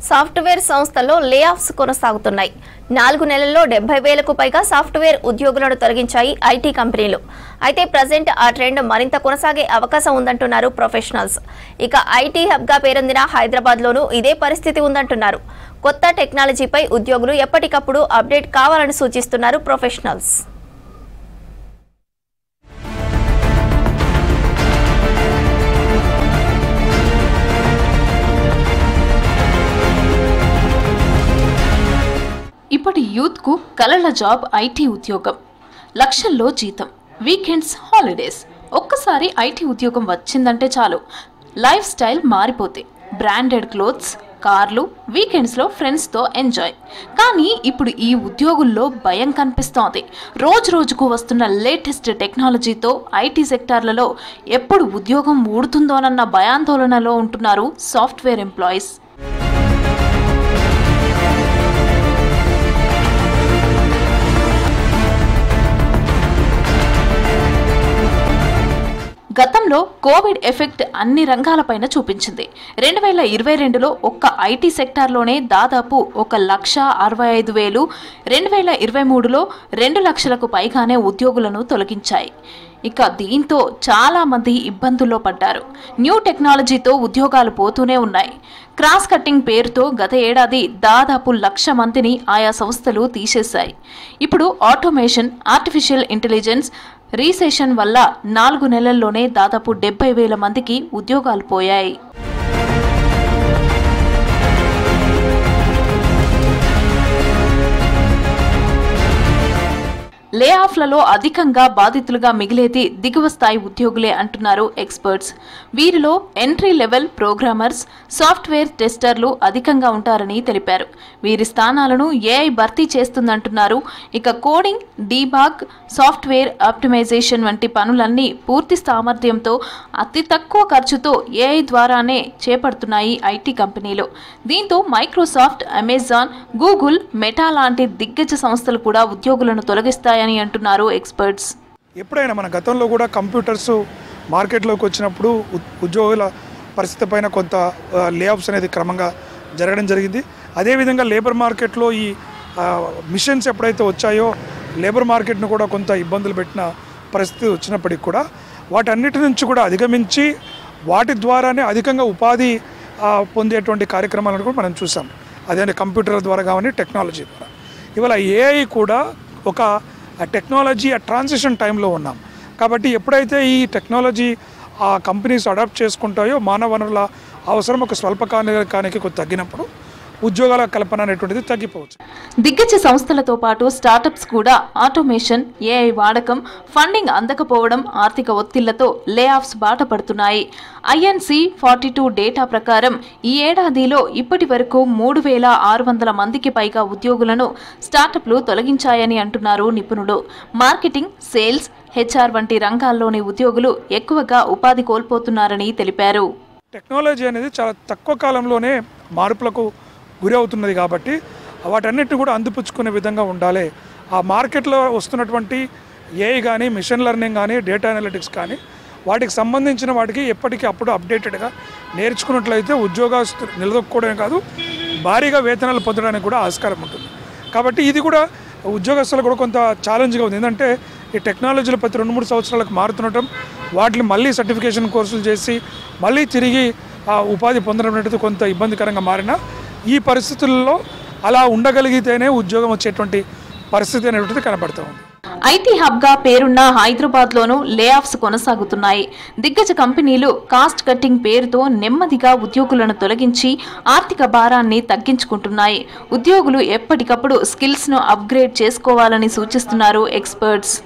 Software సంస్థల్లో లే offs కొనసాగుతున్నాయి. 4 నెలల్లో 70,000కు పైగా సాఫ్ట్వేర్ ఉద్యోగులను తొలగించాయి ఐటీ కంపెనీలు. అయితే ప్రెజెంట్ ఆ ట్రెండ్ మరింత కొనసాగే అవకాశం ఉందంటున్నారు ప్రొఫెషనల్స్. ఇక ఐటీ హబ్గా పేరొందిన హైదరాబాద్లోనూ ఇదే పరిస్థితి ఉందంటున్నారు. కొత్త టెక్నాలజీపై ఉద్యోగులు ఎప్పటికప్పుడు అప్డేట్ కావాలని సూచిస్తున్నారు ప్రొఫెషనల్స్. ఇప్పటి యూత్కు కలల జాబ్ ఐటీ ఉద్యోగం, లక్షల్లో జీతం, వీకెండ్స్, హాలిడేస్. ఒక్కసారి ఐటీ ఉద్యోగం వచ్చిందంటే చాలు, లైఫ్ స్టైల్ మారిపోతే. బ్రాండెడ్ క్లోత్స్, కార్లు, వీకెండ్స్లో ఫ్రెండ్స్తో ఎంజాయ్. కానీ ఇప్పుడు ఈ ఉద్యోగుల్లో భయం కనిపిస్తోంది. రోజుకు వస్తున్న లేటెస్ట్ టెక్నాలజీతో ఐటీ సెక్టార్లలో ఎప్పుడు ఉద్యోగం ఊడుతుందోనన్న భయాందోళనలో ఉంటున్నారు సాఫ్ట్వేర్ ఎంప్లాయీస్. గతంలో కోవిడ్ ఎఫెక్ట్ అన్ని రంగాలపైన చూపించింది. 2022లో ఒక్క ఐటీ సెక్టార్లోనే దాదాపు 1,65,000, 2023లో 2 లక్షలకు పైగానే ఉద్యోగులను తొలగించాయి. ఇక దీంతో చాలా మంది ఇబ్బందుల్లో పడ్డారు. న్యూ టెక్నాలజీతో ఉద్యోగాలు పోతూనే ఉన్నాయి. క్రాస్ కట్టింగ్ పేరుతో గత ఏడాది దాదాపు 1,00,000 మందిని ఆయా సంస్థలు తీసేశాయి. ఇప్పుడు ఆటోమేషన్, ఆర్టిఫిషియల్ ఇంటెలిజెన్స్, రీసెషన్ వల్ల 4 నెలల్లోనే దాదాపు 70,000 మందికి ఉద్యోగాలు పోయాయి. లే ఆఫ్లలో అధికంగా బాధితులుగా మిగిలేది దిగువ స్థాయి ఉద్యోగులే అంటున్నారు ఎక్స్పర్ట్స్. వీరిలో ఎంట్రీ లెవెల్ ప్రోగ్రామర్స్, సాఫ్ట్వేర్ టెస్టర్లు అధికంగా ఉంటారని తెలిపారు. వీరి స్థానాలను ఏఐ భర్తీ చేస్తుందంటున్నారు. ఇక కోడింగ్, డీబాగ్, సాఫ్ట్వేర్ ఆప్టిమైజేషన్ వంటి పనులన్నీ పూర్తి సామర్థ్యంతో అతి తక్కువ ఖర్చుతో ఏఐ ద్వారానే చేపడుతున్నాయి ఐటీ కంపెనీలు. దీంతో మైక్రోసాఫ్ట్, అమెజాన్, గూగుల్, మెటా లాంటి దిగ్గజ సంస్థలు కూడా ఉద్యోగులను తొలగిస్తాయి అని అంటున్నారు ఎక్స్పర్ట్స్. ఎప్పుడైనా మన గతంలో కూడా కంప్యూటర్స్ మార్కెట్లోకి వచ్చినప్పుడు ఉద్యోగుల పరిస్థితి పైన కొంత లే ఆఫ్స్ అనేది క్రమంగా జరగడం జరిగింది. అదేవిధంగా లేబర్ మార్కెట్లో ఈ మిషన్స్ ఎప్పుడైతే వచ్చాయో లేబర్ మార్కెట్ను కూడా కొంత ఇబ్బందులు పెట్టిన పరిస్థితి వచ్చినప్పటికి కూడా వాటన్నిటి నుంచి కూడా అధిగమించి వాటి ద్వారానే అధికంగా ఉపాధి పొందేటువంటి కార్యక్రమాలను కూడా మనం చూసాం. అదే కంప్యూటర్ల ద్వారా కానీ టెక్నాలజీ ద్వారా. ఇవాళ ఏఐ కూడా ఒక టెక్నాలజీ ట్రాన్సిషన్ టైంలో ఉన్నాం. కాబట్టి ఎప్పుడైతే ఈ టెక్నాలజీ ఆ కంపెనీస్ అడాప్ట్ చేసుకుంటాయో మానవ వనరుల అవసరం ఒక స్వల్పకాలికానికి తగ్గినప్పుడు ఉద్యోగాల కల్పన అనేటువంటిది తగ్గిపోవచ్చు. దిగ్గజ సంస్థలతో పాటు స్టార్టప్స్ కూడా ఆటోమేషన్, ఏఐ వాడకం, ఫండింగ్ అందకపోవడం, ఆర్థిక ఒత్తిళ్లతో లే ఆఫ్స్ బాట పడుతున్నాయి. INC 42 డేటా ప్రకారం ఈ ఏడాదిలో ఇప్పటి వరకు 3,600 మందికి పైగా ఉద్యోగులను స్టార్టప్లు తొలగించాయని అంటున్నారు నిపుణులు. మార్కెటింగ్, సేల్స్, HR వంటి రంగాల్లోని ఉద్యోగులు ఎక్కువగా ఉపాధి కోల్పోతున్నారని తెలిపారు. టెక్నాలజీ అనేది చాలా తక్కువ కాలంలోనే మార్పులకు గురి అవుతున్నది కాబట్టి వాటన్నిటిని కూడా అందిపుచ్చుకునే విధంగా ఉండాలి. ఆ మార్కెట్లో వస్తున్నటువంటి ఏఐ కానీ, మిషన్ లెర్నింగ్ కానీ, డేటా అనలిటిక్స్ కానీ వాటికి సంబంధించిన వాటికి ఎప్పటికీ అప్పుడు అప్డేటెడ్గా నేర్చుకున్నట్లయితే ఉద్యోగస్తులు నిలదొక్కుకోవడమే కాదు భారీగా వేతనాలు పొందడానికి కూడా ఆస్కారం ఉంటుంది. కాబట్టి ఇది కూడా ఉద్యోగస్తులకు కూడా కొంత ఛాలెంజ్గా ఉంది. ఎందుకంటే ఈ టెక్నాలజీలు ప్రతి 2-3 సంవత్సరాలకు మారుతుండటం, వాటిని మళ్ళీ సర్టిఫికేషన్ కోర్సులు చేసి మళ్ళీ తిరిగి ఉపాధి పొందడం అనేది కొంత ఇబ్బందికరంగా మారిన ఈ పరిస్థితుల్లో అలా ఉండగలిగితేనే ఉద్యోగం వచ్చేటువంటి పరిస్థితి అనేటువంటిది కనబడుతుంది. ఐటీ హబ్గా పేరున్న హైదరాబాద్లోనూ లే ఆఫ్స్ కొనసాగుతున్నాయి. దిగ్గజ కంపెనీలు కాస్ట్ కట్టింగ్ పేరుతో నెమ్మదిగా ఉద్యోగులను తొలగించి ఆర్థిక భారాన్ని తగ్గించుకుంటున్నాయి. ఉద్యోగులు ఎప్పటికప్పుడు స్కిల్స్ను అప్గ్రేడ్ చేసుకోవాలని సూచిస్తున్నారు ఎక్స్పర్ట్స్.